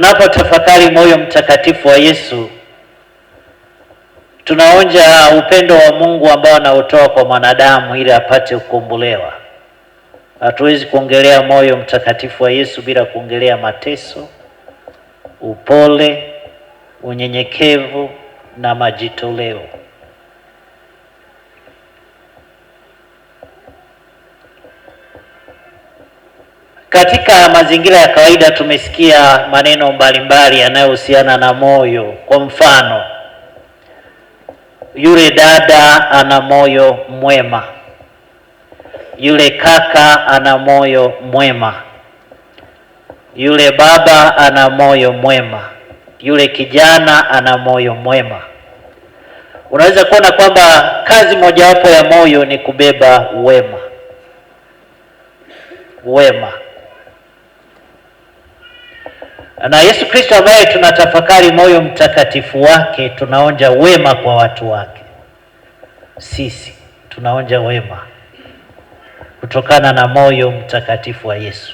Tunapotafakari moyo mtakatifu wa Yesu, tunaonja upendo wa Mungu ambao anautoa kwa mwanadamu ili apate kukombolewa. Hatuwezi kuongelea moyo mtakatifu wa Yesu bila kuongelea mateso, upole, unyenyekevu na majitoleo. Katika mazingira ya kawaida tumesikia maneno mbalimbali yanayohusiana na moyo. Kwa mfano, yule dada ana moyo mwema, yule kaka ana moyo mwema, yule baba ana moyo mwema, yule kijana ana moyo mwema. Unaweza kuona kwamba kazi mojawapo ya moyo ni kubeba wema. Wema. Na Yesu Kristo ambaye tunatafakari moyo mtakatifu wake, tunaonja wema kwa watu wake. Sisi tunaonja wema kutokana na moyo mtakatifu wa Yesu.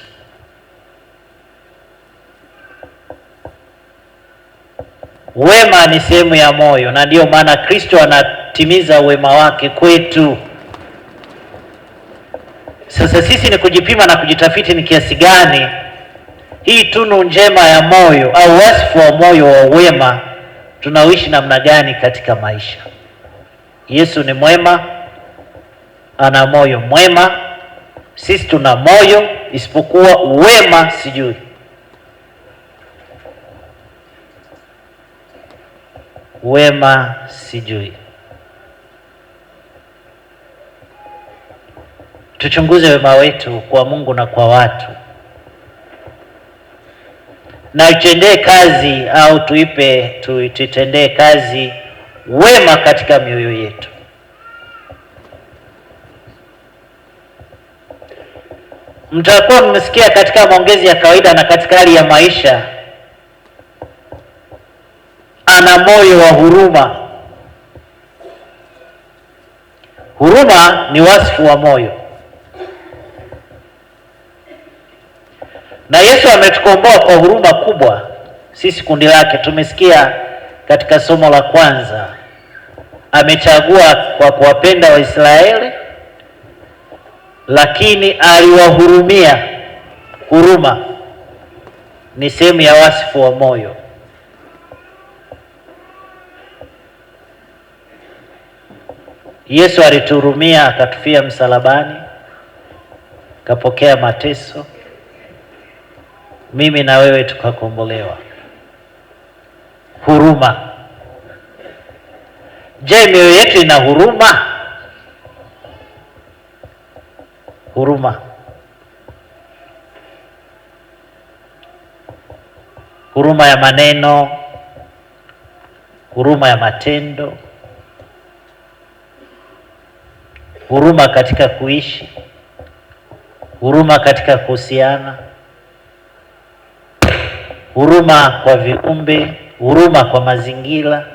Wema ni sehemu ya moyo, na ndiyo maana Kristo anatimiza wema wake kwetu. Sasa sisi ni kujipima na kujitafiti ni kiasi gani hii tunu njema ya moyo au wasifu wa moyo wa wema tunaishi namna gani katika maisha. Yesu ni mwema, ana moyo mwema. Sisi tuna moyo, isipokuwa wema sijui. Wema sijui. Tuchunguze wema wetu kwa Mungu na kwa watu, na tutendee kazi au tuitendee kazi wema katika mioyo yetu. Mtakuwa mmesikia katika maongezi ya kawaida na katika hali ya maisha, ana moyo wa huruma. Huruma ni wasifu wa moyo, na Yesu ametukomboa kwa huruma kubwa sisi kundi lake. Tumesikia katika somo la kwanza, amechagua kwa kuwapenda Waisraeli, lakini aliwahurumia. Huruma ni sehemu ya wasifu wa moyo. Yesu alituhurumia, akatufia msalabani, akapokea mateso, mimi na wewe tukakombolewa. Huruma. Je, mioyo yetu ina huruma? Huruma. Huruma ya maneno, huruma ya matendo, huruma katika kuishi, huruma katika kuhusiana, huruma kwa viumbe, huruma kwa mazingira.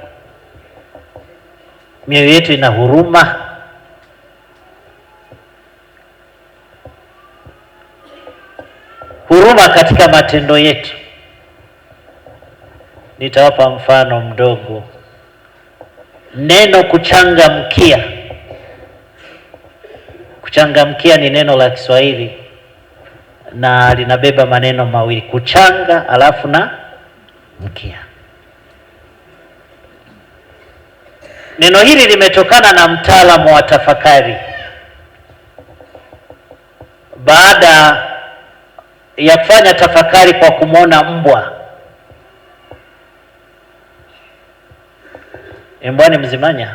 Mioyo yetu ina huruma? Huruma katika matendo yetu. Nitawapa mfano mdogo. Neno kuchangamkia. Kuchangamkia ni neno la Kiswahili na linabeba maneno mawili, kuchanga alafu na mkia. Neno hili limetokana na mtaalamu wa tafakari. Baada ya kufanya tafakari kwa kumwona mbwa. Mbwa ni mzimanya.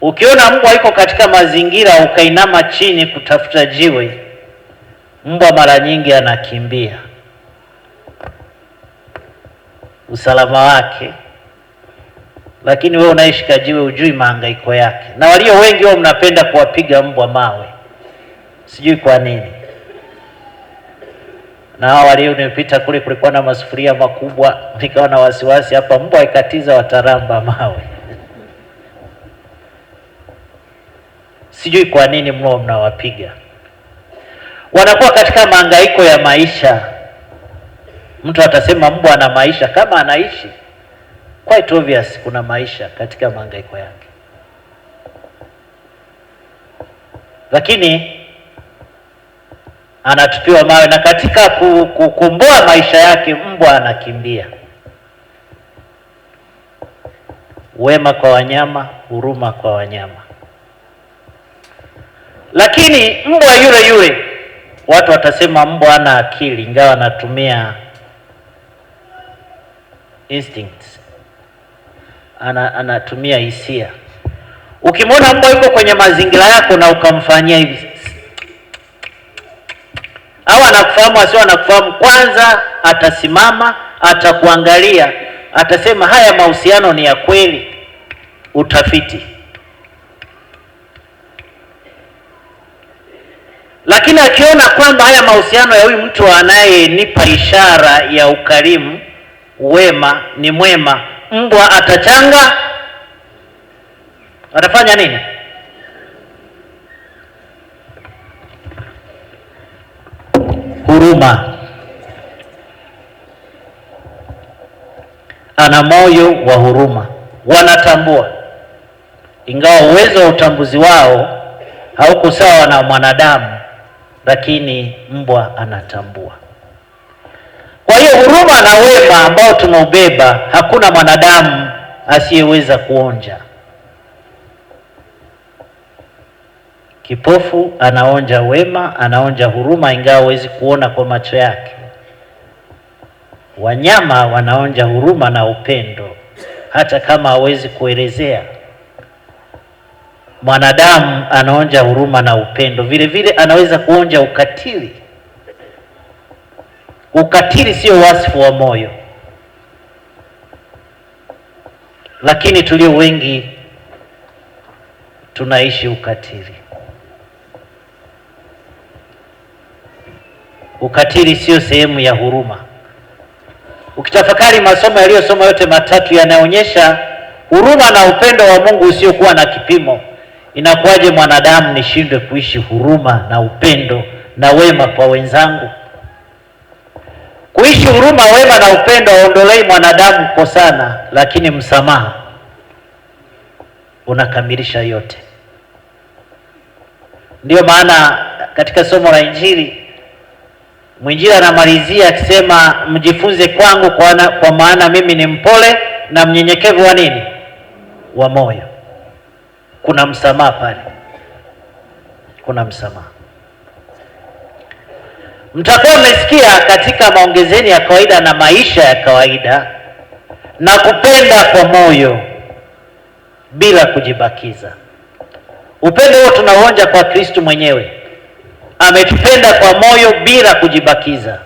Ukiona mbwa iko katika mazingira ukainama chini kutafuta jiwe, mbwa mara nyingi anakimbia usalama wake, lakini wewe unaishika jiwe hujui mahangaiko yake. Na walio wengi wao mnapenda kuwapiga mbwa mawe, sijui kwa nini. Na hao walio nimepita kule, kulikuwa na masufuria makubwa, nikawa na wasiwasi hapa mbwa ikatiza wataramba mawe. Sijui kwa nini mnawapiga. Wanakuwa katika mahangaiko ya maisha, Mtu atasema mbwa ana maisha. Kama anaishi, quite obvious kuna maisha katika mahangaiko yake, lakini anatupiwa mawe, na katika kukomboa maisha yake mbwa anakimbia. Wema kwa wanyama, huruma kwa wanyama. Lakini mbwa yule yule, watu watasema mbwa hana akili, ingawa anatumia instincts, anatumia hisia. Ukimwona mbwa yuko kwenye mazingira yako na ukamfanyia hivi, au anakufahamu asio anakufahamu, kwanza atasimama, atakuangalia, atasema haya mahusiano ni ya kweli. Utafiti. Lakini akiona kwamba haya mahusiano ya huyu mtu anayenipa ishara ya ukarimu, wema, ni mwema, mbwa atachanga. Atafanya nini? Huruma. Ana moyo wa huruma. Wanatambua, ingawa uwezo wa utambuzi wao hauko sawa na mwanadamu, lakini mbwa anatambua. Kwa hiyo huruma na wema ambao tunaubeba, hakuna mwanadamu asiyeweza kuonja. Kipofu anaonja wema, anaonja huruma, ingawa hawezi kuona kwa macho yake. Wanyama wanaonja huruma na upendo, hata kama hawezi kuelezea. Mwanadamu anaonja huruma na upendo, vile vile anaweza kuonja ukatili. Ukatili sio wasifu wa moyo, lakini tulio wengi tunaishi ukatili. Ukatili sio sehemu ya huruma. Ukitafakari masomo yaliyosoma yote matatu yanaonyesha huruma na upendo wa Mungu usiokuwa na kipimo. Inakuwaje mwanadamu nishindwe kuishi huruma na upendo na wema kwa wenzangu? Kuishi huruma, wema na upendo haondolei mwanadamu kukosana, lakini msamaha unakamilisha yote. Ndiyo maana katika somo la Injili mwinjili anamalizia akisema, mjifunze kwangu kwa maana mimi ni mpole na mnyenyekevu wa nini? Wa moyo. Kuna msamaha pale, kuna msamaha. Mtakuwa mmesikia katika maongezeni ya kawaida na maisha ya kawaida, na kupenda kwa moyo bila kujibakiza. Upendo huo tunauonja kwa Kristo mwenyewe. Ametupenda kwa moyo bila kujibakiza.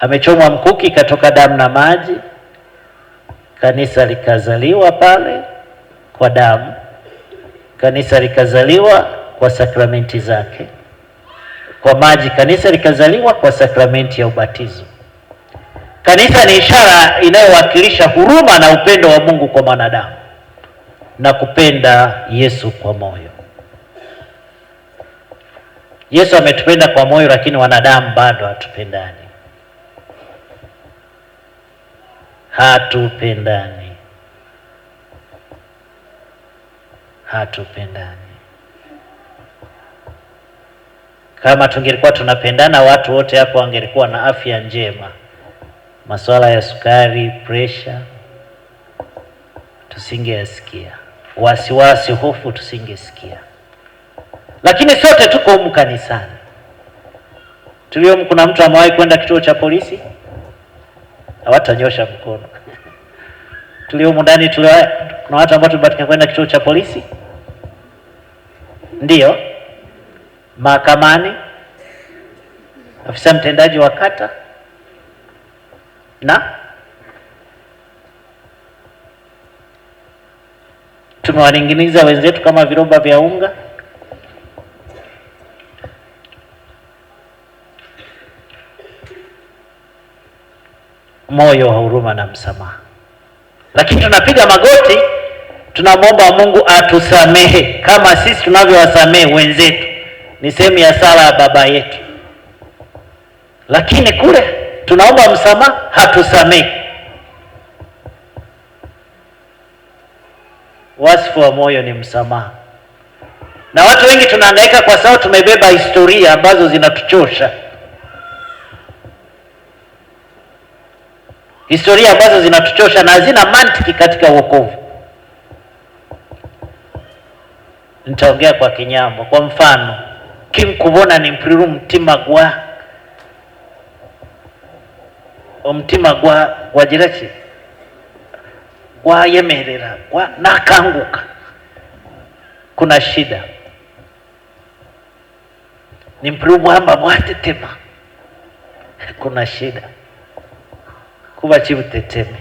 Amechomwa mkuki, katoka damu na maji, kanisa likazaliwa pale kwa damu, kanisa likazaliwa kwa sakramenti zake, kwa maji kanisa likazaliwa kwa sakramenti ya ubatizo. Kanisa ni ishara inayowakilisha huruma na upendo wa Mungu kwa mwanadamu na kupenda Yesu kwa moyo. Yesu ametupenda kwa moyo, lakini wanadamu bado hatupendani. Hatupendani. Kama tungelikuwa tunapendana, watu wote hapo wangelikuwa na afya njema. Masuala ya sukari, pressure tusingeyasikia, wasiwasi, hofu tusingesikia. Lakini sote tuko humu kanisani. Tulio, kuna mtu amewahi kwenda kituo cha polisi? Hawatanyosha mkono. Tulio humu ndani, kuna watu ambao tumebatika kwenda kituo cha polisi? Ndiyo. Mahakamani, afisa mtendaji wa kata, na tumewaning'iniza wenzetu kama viroba vya unga. Moyo wa huruma na msamaha. Lakini tunapiga magoti, tunamwomba Mungu atusamehe kama sisi tunavyowasamehe wenzetu. Ni sehemu ya sala ya Baba yetu. Lakini kule tunaomba msamaha, hatusamehe. Wasifu wa moyo ni msamaha. Na watu wengi tunahangaika kwa sababu tumebeba historia ambazo zinatuchosha, historia ambazo zinatuchosha na hazina mantiki katika wokovu. Nitaongea kwa Kinyambo. Kwa mfano, kimkubona ni mpriru mtima gwajiraki gwayemerera nakanguka, kuna shida. Ni mpriru bwamba bwatetema, kuna shida. Kuba chibuteteme.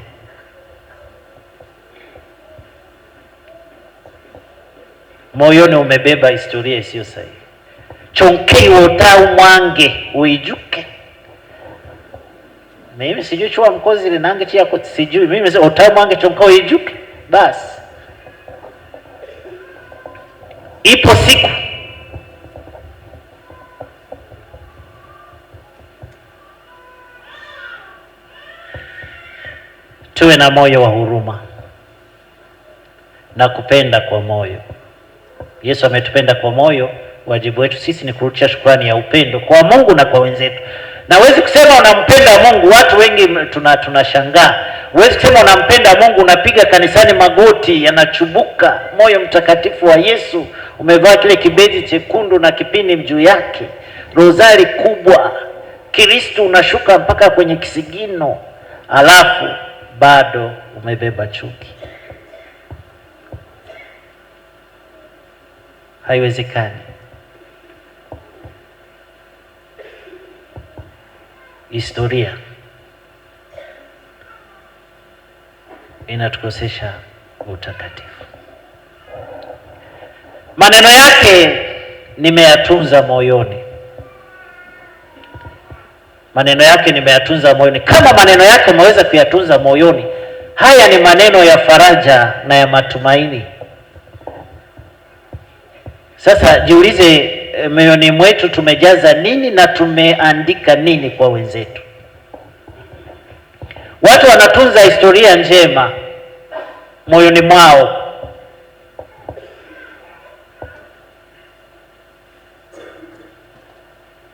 Moyoni umebeba historia isiyo sahihi. Chonkei wotau mwange uijuke. Mimi sijui chua mkozi linange chia kwa sijui. Mimi sijui otau mwange chonkei uijuke. Basi. Ipo siku tuwe na moyo wa huruma na kupenda kwa moyo. Yesu ametupenda kwa moyo. Wajibu wetu sisi ni kurudisha shukrani ya upendo kwa Mungu na kwa wenzetu. Na huwezi kusema unampenda Mungu, watu wengi tunashangaa. Huwezi kusema unampenda Mungu unapiga kanisani magoti yanachubuka, moyo mtakatifu wa Yesu, umevaa kile kibeti chekundu na kipini juu yake, rozari kubwa, Kristo unashuka mpaka kwenye kisigino, alafu bado umebeba chuki. Haiwezekani. Historia inatukosesha utakatifu. Maneno yake nimeyatunza moyoni. Maneno yake nimeyatunza moyoni. Kama maneno yake umeweza kuyatunza moyoni, haya ni maneno ya faraja na ya matumaini. Sasa jiulize, moyoni mwetu tumejaza nini na tumeandika nini kwa wenzetu? Watu wanatunza historia njema moyoni mwao.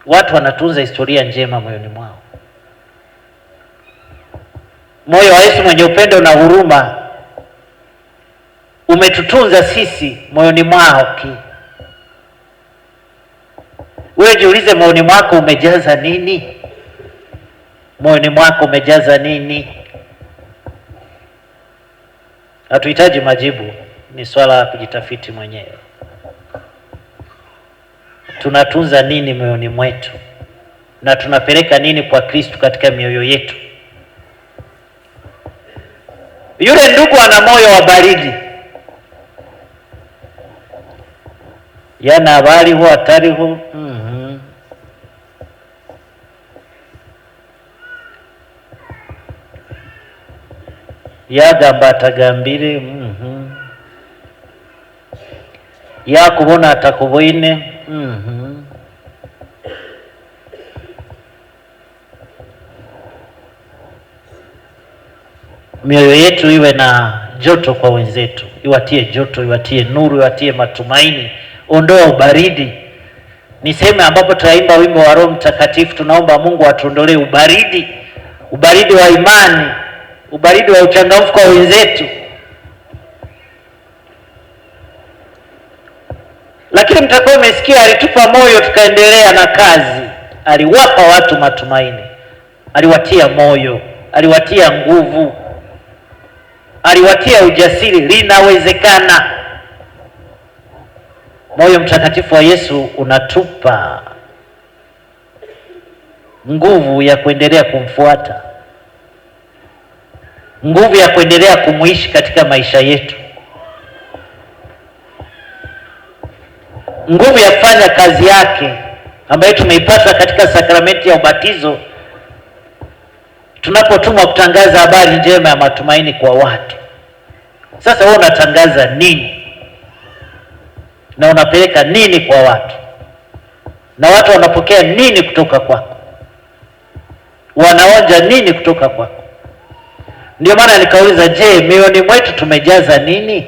Watu wanatunza historia njema moyoni mwao. Moyo wa Yesu mwenye upendo na huruma umetutunza sisi moyoni mwao. Wewe jiulize, moyoni mwako umejaza nini? Moyoni mwako umejaza nini? Hatuhitaji majibu, ni swala la kujitafiti mwenyewe. Tunatunza nini moyoni mwetu na tunapeleka nini kwa Kristo katika mioyo yetu? Yule ndugu ana moyo wa baridi, yana habari huwa hatari hu yagamba atagambire yakubona atakuboine Mioyo yetu iwe na joto kwa wenzetu, iwatie joto, iwatie nuru, iwatie matumaini, ondoa ubaridi. Ni sehemu ambapo tunaimba wimbo wa Roho Mtakatifu, tunaomba Mungu atuondolee ubaridi, ubaridi wa imani, ubaridi wa uchangamfu kwa wenzetu. Lakini mtakuwa umesikia alitupa moyo tukaendelea na kazi. Aliwapa watu matumaini, aliwatia moyo, aliwatia nguvu, aliwatia ujasiri. Linawezekana. Moyo mtakatifu wa Yesu unatupa nguvu ya kuendelea kumfuata, nguvu ya kuendelea kumuishi katika maisha yetu, nguvu ya kufanya kazi yake ambayo tumeipata katika sakramenti ya ubatizo, tunapotumwa kutangaza habari njema ya matumaini kwa watu. Sasa wewe unatangaza nini na unapeleka nini kwa watu, na watu wanapokea nini kutoka kwako? wanaonja nini kutoka kwako? Ndio maana nikauliza, je, mioyoni mwetu tumejaza nini?